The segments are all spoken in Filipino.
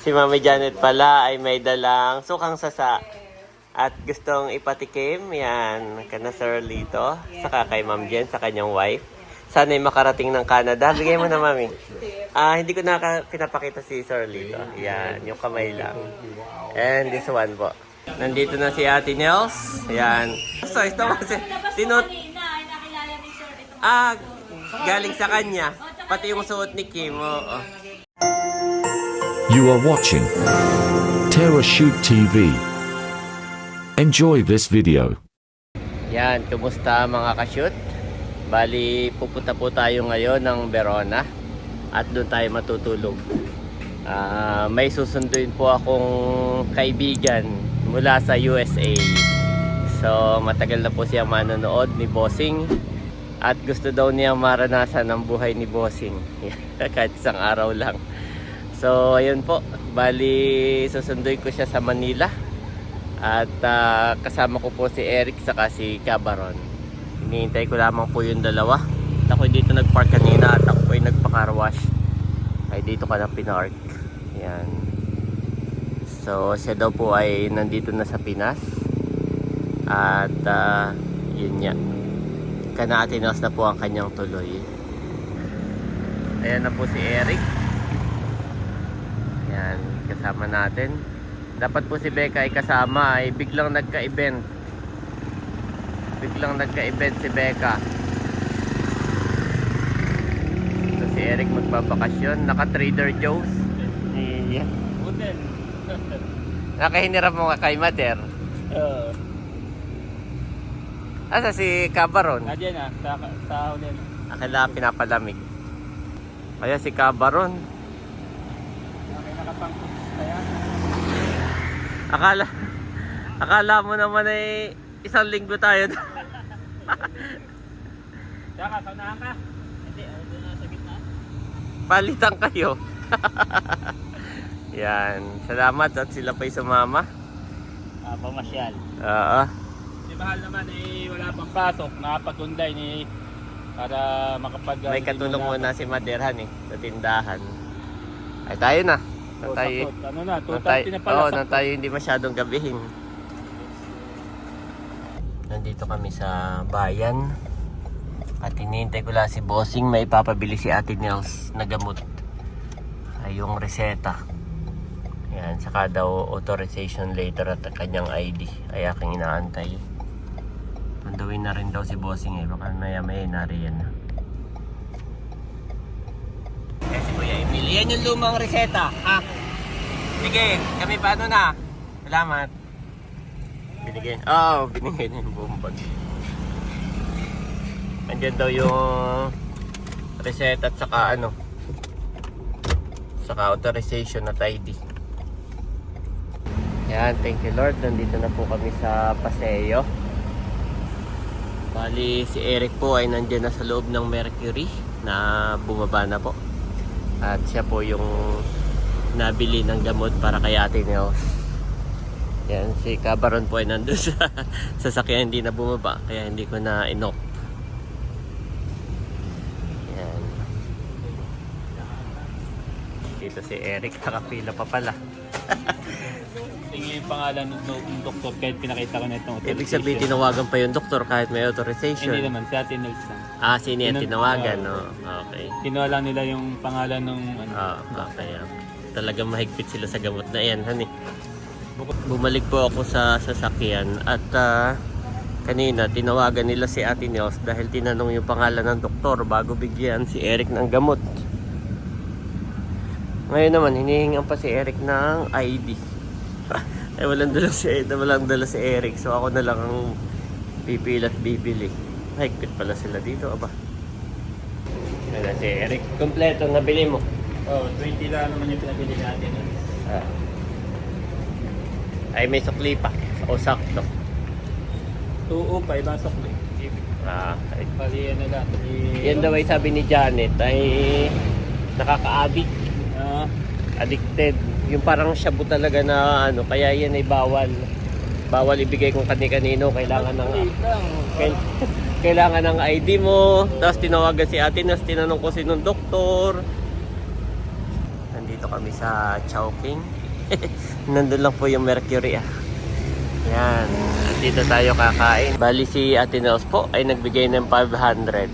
Si Mami Janet pala ay may dalang sukang sasa. At gustong ipatikim, yan, kana Sir Lito, saka kay Ma'am Jen, sa kanyang wife. Sana'y makarating ng Canada. Bigay mo na, Mami. Hindi ko na pinapakita si Sir Lito. Yan, yung kamay lang. And this one po. Nandito na si Ate Nels. Yan. So, ito kasi, galing sa kanya. Pati yung suot ni Kim. Oh. You are watching Terra Shoot TV. Enjoy this video. Yan, kumusta mga ka-shoot? Bali, pupunta po tayo ngayon ng Verona at doon tayo matutulog. May susunduin po akong kaibigan mula sa USA. So, matagal na po siya manonood ni Bossing at gusto daw niya maranasan ang buhay ni Bossing kahit isang araw lang. So, ayun po. Bali, susunduin ko siya sa Manila. At kasama ko po si Eric saka si Cabaron. Hinihintay ko lamang po yung dalawa. At ako dito nagpark kanina at ako ay nagpa-carwash. Ay dito ka na pinark. Yan. So siya daw po ay nandito na sa Pinas. At yun nga. Kanatinos na po ang kanyang tuloy. Ayan na po si Eric. Yan. Kasama natin. Dapat po si Becca ay kasama ay biglang nagka-event. Biglang nagka-event si Becca. So si Eric magbabakasyon. Naka-Trader Joe's. Yeah. Hotel. Nakahinirap mo ka kay Mater. Asa si Cabaron? Nandiyan na, sa hotel. Akala pinapalamig. Kaya si Cabaron. Okay, nakapangkos kaya. Akala mo naman ay isang linggo tayo. Tsaka, saunahan ka? Hindi, doon na sa gitna. Palitan kayo. Yan. Salamat at sila pa'y sumama. Pamasyal. Oo. Si Mahal naman wala pang pasok. Nakapagunday para makapag... May katulong muna si Maderhan sa tindahan. Ay tayo na. Tayo, ano na, 2:30 na pala. Nang tayo hindi masyadong gabihin. Nandito kami sa bayan. At hinihintay ko lang si Bossing. May ipapabili si Ate Nels na gamot. Ay yung reseta. Yan, saka daw authorization letter at kanyang ID. Ay aking inaantay. Pandawin na rin daw si Bossing baka maya-maya nariyan na. Si Kuya Emil, yan yung lumang reseta, ha? Sige, kami paano na? Salamat. Binigyan. Oo, binigyan yung buong bag. Andyan daw yung reseta at saka saka authorization at ID. Yan, thank you Lord. Nandito na po kami sa Paseo. Bali, si Eric po ay nandyan na sa loob ng Mercury na bumaba na po. At siya po yung nabili ng gamot para kay Ate Nels. Yan, si Cabaron po ay nandun sa sasakyan, hindi na bumaba. Kaya hindi ko na inok. Yan. Dito si Eric, nakapila pa pala. Tingin yung pangalan ng doktor kahit pinakita ko na itong authorization. Ibig sabihin, tinawagan pa yung doktor kahit may authorization. Hindi naman, si Ate Nels lang. Sino yung tinawagan, no? Okay. Kinuha lang nila yung pangalan ng Okay. Talagang mahigpit sila sa gamot na yan, honey. Bumalik po ako sa sasakyan at kanina tinawagan nila si Ate Nels dahil tinanong yung pangalan ng doktor bago bigyan si Eric ng gamot. Ngayon naman, hinihingan pa si Eric ng ID. Walang dala si Eric, so ako na lang ang pipila at bibili. Mahigpit pala sila dito, aba. Yan na si Eric. Kompleto, nabili mo. 20 lang naman yung pinabili natin. Ay, may sukli pa. O sakto. 205 ang sukli. Ay. Pali ano lang. Yan daw ay sabi ni Janet ay nakaka-addict. Addicted. Yung parang shabu talaga na kaya yan ay bawal. Bawal ibigay kung kani-kanino. Kailangan ng ID mo. Tapos tinawagan si Ate Nels, tinanong ko sinong doktor. Nandito kami sa Chowking. Nandun lang po yung Mercury Yan. At dito tayo kakain. Bali si Ate Nels po ay nagbigay ng 500.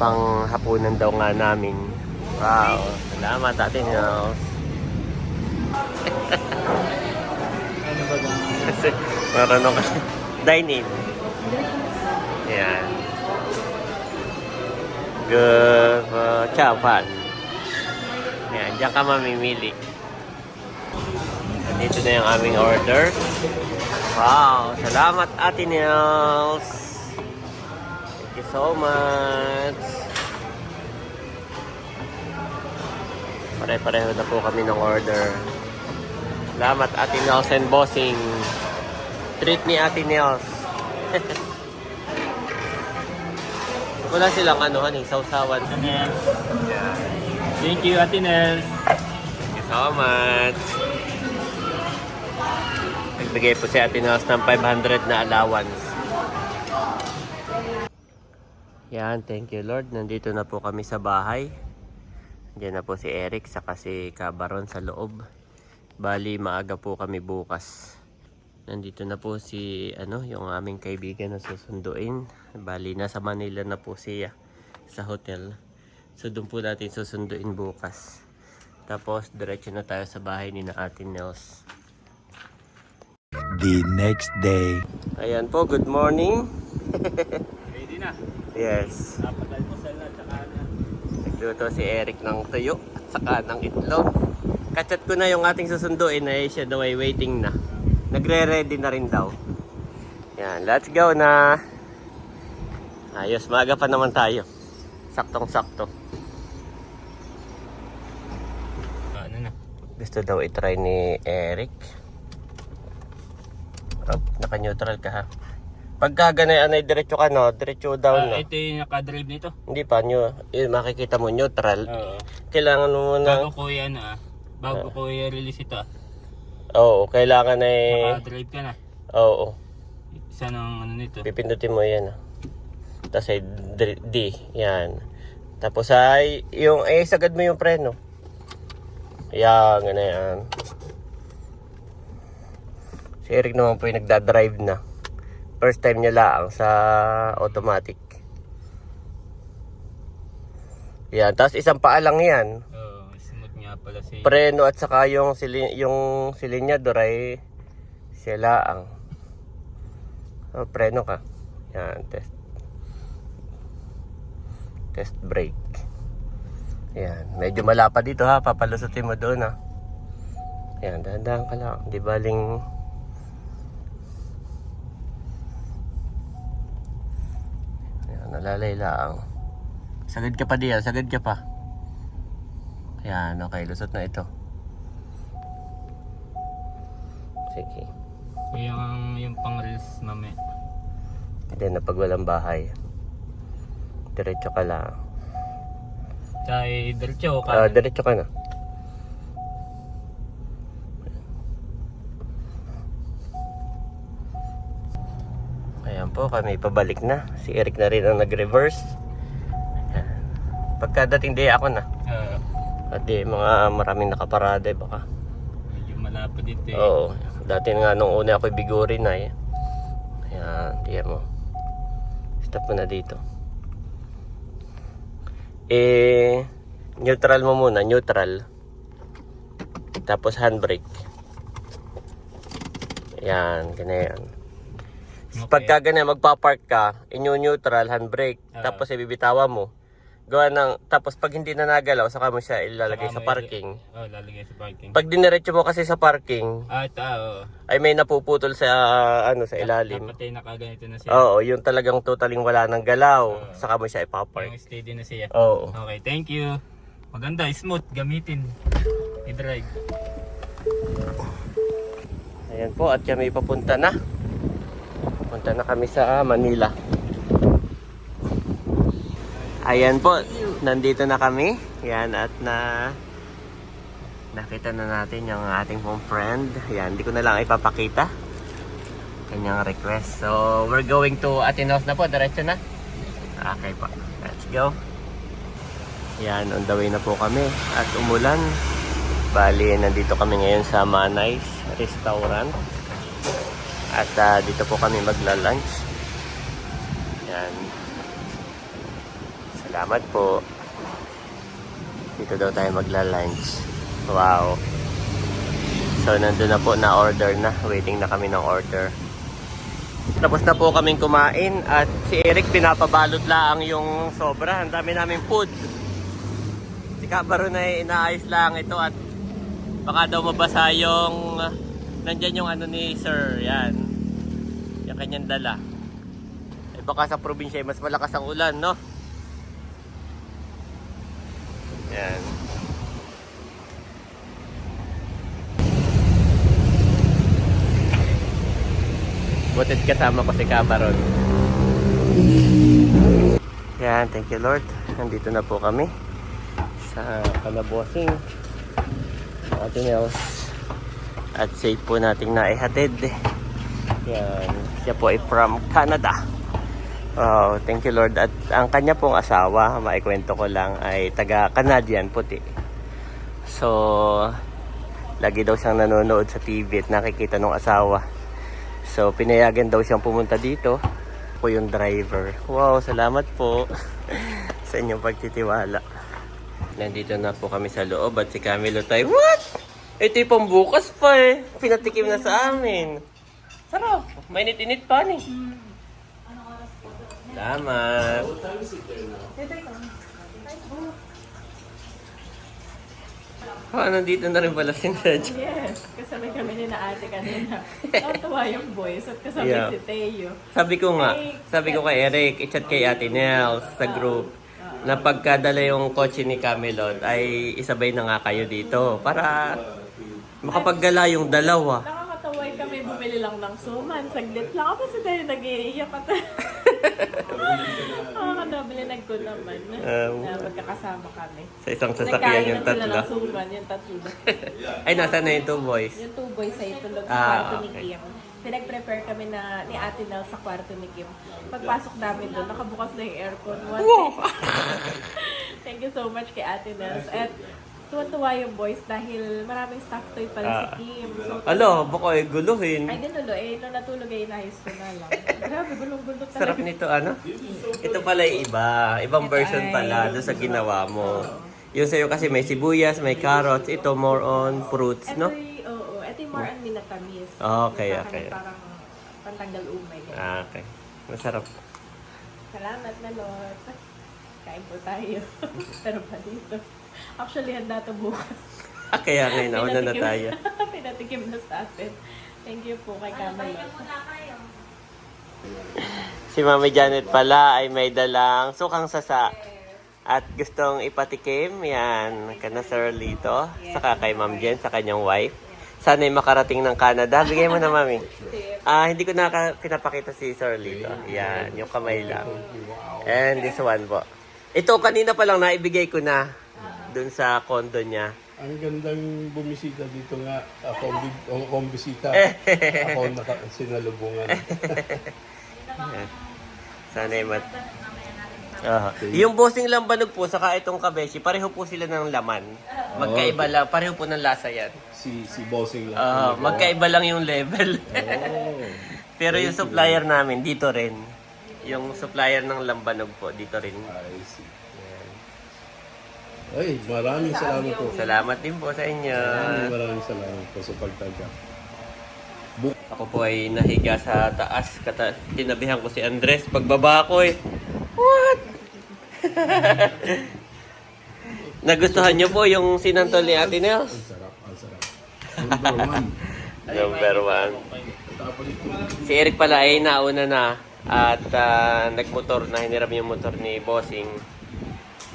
Pang hapunan daw nga namin. Wow. Salamat Ate Nels. Ano ba ba? Kasi marunong kasi. Dine in. Yan. Good. Chow pan. Yan. Diyan ka mamimili. Dito na yung aming order. Wow. Salamat Ate Nels. Thank you so much. Pare-pareho na po kami ng order. Salamat Ate Nels and Bossing. Treat ni Ate Nels. Wala silang sausawan. Ayan. Thank you, Ate Nels. Thank you so much. Nagbigay po si Ate Nels ng 500 na allowance. Yan, thank you Lord. Nandito na po kami sa bahay. Diyan na po si Eric saka si Cabaron sa loob. Bali, maaga po kami bukas. Nandito na po si yung aming kaibigan na susunduin. Bali, nasa Manila na po siya sa hotel. So doon po natin susunduin bukas. Tapos diretso na tayo sa bahay ni na Ate Nels. The next day. Ayan po, good morning. Ready na. Yes. Dapat tayo po na tsaka na. Nagluto si Eric ng tuyo at saka ng itlog. Kachat ko na yung ating susunduin na siya daw ay waiting na. Nagre-ready na rin daw. Yan, let's go na. Ayos, maaga pa naman tayo. Saktong-sakto. Ano na? Gusto daw i-try ni Eric. Oh, naka-neutral ka ha. Pagka ganyan ay diretso ka diretso down no. Ito yung naka-drive nito. Hindi pa makikita mo neutral. Oo. Kailangan mo muna. Bago ko i-release ito Oo, kailangan ay naka-drive ka na. Oo. Isa ng nito. Pipindutin mo 'yan. Tapos ay D, 'yan. Tapos ay yung sagad mo yung preno. Yan, ganyan. Si Eric naman po yung nagda-drive na. First time niya lang sa automatic. Yan, tapos isang paa lang 'yan. Smooth nga pala si Preno at saka yung silinyador ay sila ang preno ka. Yan, test brake. Yan, medyo malapad dito ha, papalusutin mo doon ha. Yan, dahan-dahan ka lang, di baling yan, nalalay lang. Sagad ka pa diyan, sagad ka pa. Yan, okay, lusot na ito. Sige. yung pang-reels mamaya. Hindi na pag walang bahay. Diretso ka lang. Kaya diretso ka. Diretso ka na. Ayan po, kami pabalik na. Si Eric na rin ang nag-reverse. Pagkadating di ako na. At di maraming nakaparada baka. Medyo malapad dito eh. Oo. Dati nga nung una ako bigurin na eh. Ayan, tiyan mo. Stop mo na dito. Neutral mo muna, neutral. Tapos handbrake. Ayan, ganyan. Okay. Pagka ganyan, magpa-park ka, neutral, handbrake. Tapos ibibitawan mo. Gawa ng, tapos pag hindi na nagalaw, saka mo siya ilalagay sa parking. Lalagay sa parking. Pag diniretso mo kasi sa parking, Ito. ay may napuputol sa sa ilalim. Dapat ay nakaganito na siya. Oo, yung talagang totaling wala ng galaw, saka mo siya ipapark. Yung steady na siya. Oo. Okay, thank you. Maganda, smooth, gamitin. I-drive. Ayan po, at kami papunta na. Punta na kami sa Manila. Ayan po, nandito na kami. Yan, at nakita na natin yung ating pong friend. Yan, hindi ko na lang ipapakita kanyang request. So, we're going to Atenos na po. Diretso na. Okay po. Let's go. Yan, on the way na po kami. At umulan. Bali, nandito kami ngayon sa Manay's Restaurant. At dito po kami magla-lunch. Yan. Salamat po. Dito daw tayo magla-lunch. Wow. So, nandun na po, na-order na. Waiting na kami ng order. Tapos na po kaming kumain at si Eric pinapabalot lang yung sobra. Ang dami naming food. Si Kabaron ay inaayos lang ito at baka daw mabasa yung nandyan yung ano ni Sir. Yan. Yung kanyang dala. Eh baka sa probinsya mas malakas ang ulan, no? Yan. Butit kasama ko si Kabaron. Yan, thank you Lord. Nandito na po kami sa Calabosing. Atin else. At safe po nating naihatid. Yan. Siya po ay from Canada. Oh, thank you Lord. At ang kanya pong asawa, maikwento ko lang, ay taga-Canadian puti. So, lagi daw siyang nanonood sa TV at nakikita ng asawa. So, pinayagan daw siyang pumunta dito. Ako yung driver. Wow, salamat po sa inyong pagtitiwala. Nandito na po kami sa loob at si Camilo tayo, what? Ito yung pambukas pa eh. Pinatikim na sa amin. Sarap. Mainit-init pa ni. Salamat. Nandito na rin pala si Ned. Yes, kasabay kami ni na ate kanina. Natuwa yung boys at kasabay Yeah. si Teo. Sabi ko kay Eric, i-chat kay Ate Nels sa group na pagkadala yung kotse ni Camelot ay isabay na nga kayo dito para makapaggala yung dalawa. Nakakataway kami, bumili lang ng suman. Saglit lang ako si Teo nag-iiyak at nakakatawabili nagko naman na magkakasama kami. Sa isang sasakyan Nagkain yung na sila tatlo. ng suman, yung tatlo. Ay, nasa na yung two boys? Yung two boys ay tulog sa Ah, kwarto ni okay. Kim. Pinag-prepare kami ni Ate Nel sa kwarto ni Kim. Pagpasok namin doon, nakabukas na yung aircon. Thank you so much kay Ate Nel. At tuwan-tuwa yung boys dahil maraming stuff toy pala si Kim. So, Alo, baka ay guluhin. ay ginulo eh, nung natulog ay inayos ko na lang. Grabe, gulong-gulo talaga. Sarap nito, ano? Ito pala yung iba. Ibang version pala doon sa ginawa mo. Yung sa'yo kasi may sibuyas, may carrots. Ito more on fruits, no? Ito yung more on minatamis. Okay, Sa akin okay. Parang pantanggal umay. Okay. Masarap. Salamat na Lord. Kain po tayo. Pero pa dito. Actually, handa ito bukas. Kaya ngayon, nauna na tayo. Pinatikim na sa atin. Thank you po kay Camelot. Si Mami Janet pala ay may dalang sukang sasa. At gustong ipatikim, yan, kana Sir Lito, saka kay Ma'am Jen, sa kanyang wife. Sana'y makarating ng Canada. Bigay mo na, Mami. Hindi ko na pinapakita si Sir Lito. Yan, yung kamay lang. And this one po. Ito, kanina pa lang naibigay ko na dun sa condo niya. Ang gandang bumisita dito nga. Ako ang bisita. Ako ang sinalubungan. Sana'y Yung bossing lambanog po, saka itong kabeshi, pareho po sila ng laman. Magkaiba lang, pareho po ng lasa yan. Si Bossing lang. Magkaiba lang yung level. Oh. Pero yung supplier namin, dito rin. Yung supplier ng lambanog po, dito rin. I see. Ay, maraming salamat po. Salamat din po sa inyo. Maraming salamat po sa pagtanggap. Ako po ay nahiga sa taas. Tinabihan ko si Andres. Pagbaba ko eh. What? Nagustuhan niyo po yung sinantol ni Ate Nels? Ang sarap, ang sarap. Number one. Number one. Tapos ito. Si Eric pala ay nauna na at nagmotor na, hiniram yung motor ni Bossing.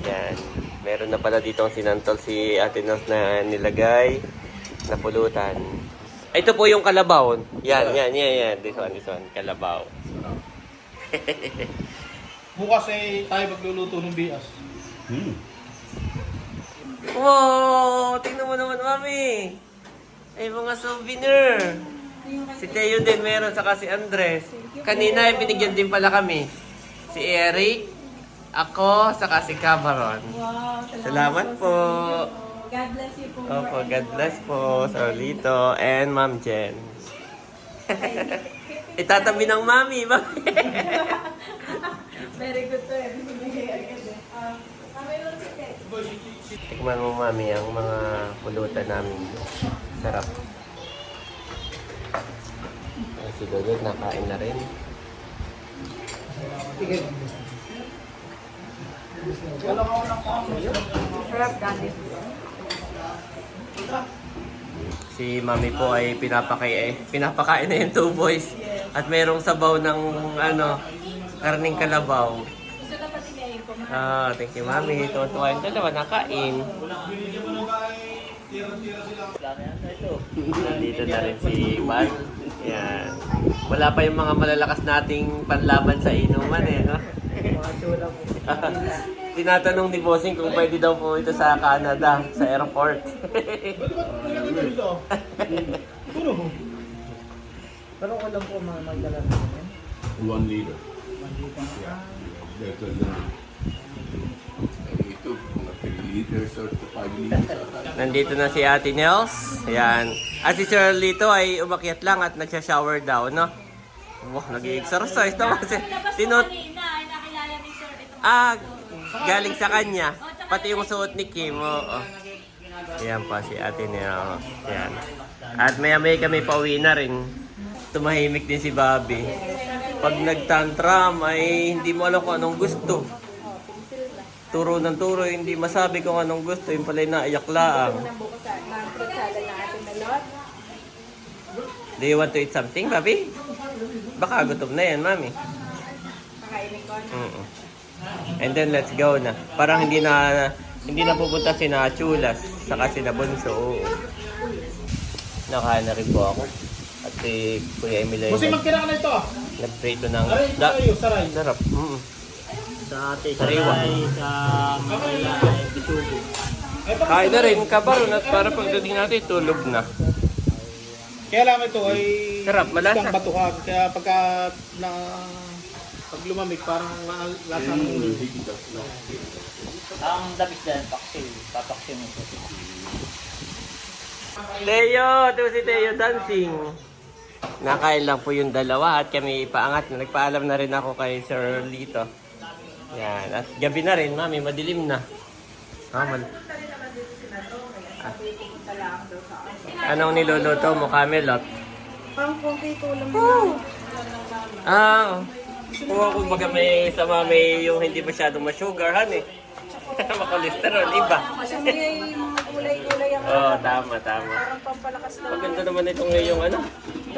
Yan. Meron na pala dito ang sinantol si Ate Nels na nilagay na pulutan. Ito po yung kalabaw. Yan. This one. Kalabaw. Bukas ay tayo magluluto ng bias. Wow! Tingnan mo naman, Mami. Ay, mga souvenir. Si Teo din meron, saka si Andres. Kanina ay binigyan din pala kami. Si Eric, ako, saka si Cabaron. Wow, Salamat po. God bless you po. Opo, God bless po, Sir Lito and Ma'am Jen. Itatabi ng mami, ba? Very good to eh. Tikman mo, mami, ang mga pulutan namin. Sarap. Si Dodot nakain na rin. Sarap dati. Si mami po ay pinapakain na yung two boys. At mayroong sabaw ng karning kalabaw. Gusto na pati niya ko. Ah, thank you, mami. Tuwa-tuwa yung dalawa, nakain. Nandito na rin si Juan. Yan. Wala pa yung mga malalakas nating panlaban sa inuman eh, no? Tinatanong ni Bossing kung pwede daw po ito sa Canada, sa airport. Pero alam po mga magdala namin. 1 liter. 1 liter. Better than ito, mga 3 liters or 5 liters. Nandito na si Ate Nels. Ayan. At si Sir Lito ay umakyat lang at nagsha-shower daw, no? Wow, nag-exercise naman. Tinot... galing sa kanya. Pati yung suot ni Kim. Oo. Ayan pa si Ate Nels. Ayan. At maya-maya kami pauwi na rin. Tumahimik din si Bobby. Pag nag-tantrum ay hindi mo alam kung anong gusto. Turo ng turo, hindi masabi kung anong gusto. Yung pala'y naiyak laang. Do you want to eat something, Bobby? Baka gutom na yan, Mami. And then let's go na. Parang hindi na pupunta si Chulas saka si Bunso. Oo. Nakain na rin po ako. At si Kuya Emilio. Kasi magkira ka na ito. Nagprito ng... Saray. Sarap. Sa ate, Sariwa. sa Manila, ay Bisugo. Kain na rin, kabaron at para pagdating natin, tulog na. Kaya lang ito ay Sarap, malasa. isang batuhan. Kaya pag pag lumamig, parang lasa ng ulo. Ang dabis dyan, papaksin mo po. Teo! Ito si Teo dancing. Nakain lang po yung dalawa at kami ipaangat na. Nagpaalam na rin ako kay Sir Lito. Yan. At gabi na rin, Mami. Madilim na. Anong niluluto mo, Camelot? Pang konti tulang Kung baga may sama may yung hindi masyadong ma-sugarhan eh. Makolesterol, iba. Kasi may mga gulay-gulay ang Oo, tama. parang pampalakas na. Maganda naman itong yung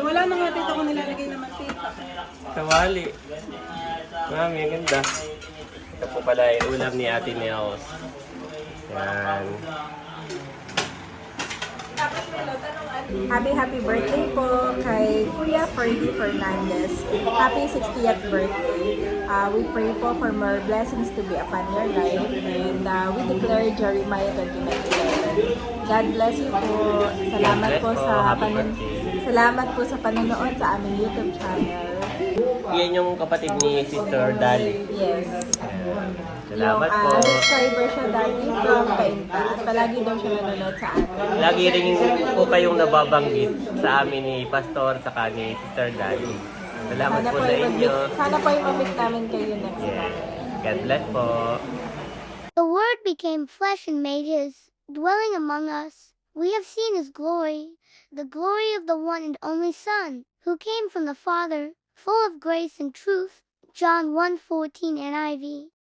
Wala na nga dito ko nilalagay na mantika. kawali. Mami, ang ganda. Ito po pala yung ulam ni Ate Nels. Yan. Happy birthday po kay Kuya Ferdy Fernandez. Happy 60th birthday. We pray po for more blessings to be upon your life and we declare Jeremiah 29:11. God bless you po. Salamat po sa Salamat po sa panonood sa aming YouTube channel. Yan yung kapatid ni Sister Dali. Yes. Salamat po. Subscriber siya dati from Kainta at palagi daw siya nanonood sa atin. Lagi rin po kayong nababanggit sa amin ni Pastor saka ni Sister Dali. Salamat po sa inyo. Sana po yung mamit namin kayo next Yes. time. God bless po. The Word became flesh and made his dwelling among us. We have seen his glory, the glory of the one and only Son, who came from the Father, full of grace and truth. John 1:14 NIV.